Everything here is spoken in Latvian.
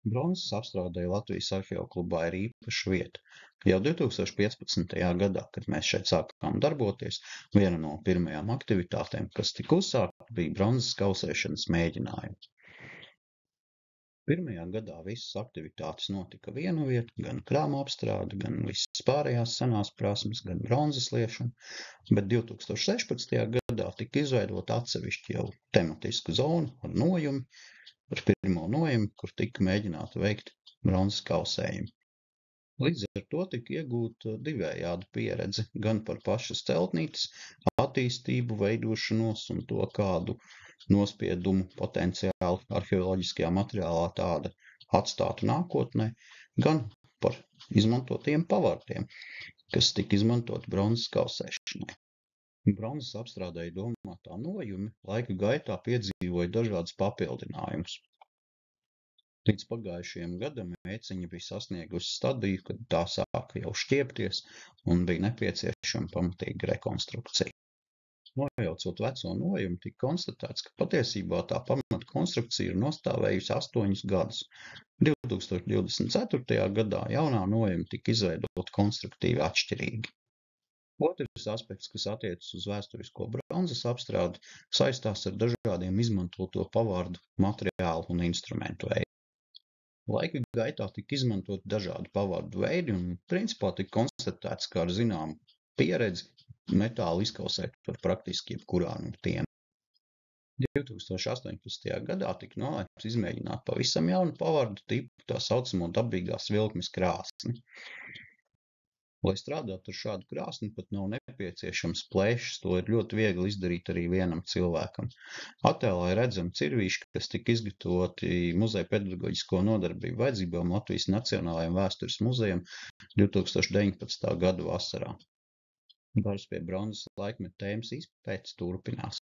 Bronzas apstrādei Latvijas Arheoklubā ir īpaša vieta. Jau 2015. gadā, kad mēs šeit sākām darboties, viena no pirmajām aktivitātēm, kas tika uzsākta, bija bronzas kausēšanas mēģinājumi. Pirmajā gadā visas aktivitātes notika vienu vietu, gan krāma apstrāde, gan visas pārējās senās prasmes, gan bronzas liešana, bet 2016. gadā tika izveidota atsevišķa jau tematiska zona ar nojumi, ar pirmo nojumi, kur tika mēģināta veikt bronzas kausējumu. Līdz ar to tika iegūta divējāda pieredze gan par pašas celtnītes attīstību, veidošanos un to, kādu nospiedumu potenciāli arheoloģiskajā materiālā tāda atstātu nākotnē, gan par izmantotiem pavārtiem, kas tika izmantoti bronzas kausēšanai. Bronzas apstrādei domātā nojumi laika gaitā piedzīvoja dažādus papildinājumus. Līdz pagājušajam gadam ēciņa bija sasniegusi stadiju, kad tā sāka jau šķiepties un bija nepieciešama pamatīga rekonstrukcija. Nojaucot veco nojumu, tika konstatēts, ka patiesībā tā pamatkonstrukcija ir nostāvējusi 8 gadus. 2024. gadā jaunā nojuma tika izveidota konstruktīvi atšķirīgi. Otrs aspekts, kas attiecas uz vēsturisko bronzas apstrādi, saistās ar dažādiem izmantoto pavārdu materiālu un instrumentu veidu. Laika gaitā tika izmantot dažādi pavārdu veidi un principā tika konstatēts, ka ar zināmu pieredzi metālu izkausēt par praktiski jebkurā no tiem. 2018. gadā tika nolēmts izmēģināt pavisam jaunu pavārdu tipu, tā saucamo dabīgās vilkmes krāsni. Lai strādātu ar šādu krāsni, pat nav nepieciešams plēšas, to ir ļoti viegli izdarīt arī vienam cilvēkam. Attēlā ir redzami cirvīši, kas tika izgatavoti muzeja pedagoģisko nodarbību vajadzībām Latvijas Nacionālajiem vēstures muzejam 2019. gada vasarā. Darbs pie bronzas laikmeta tēmas izpētes turpinās.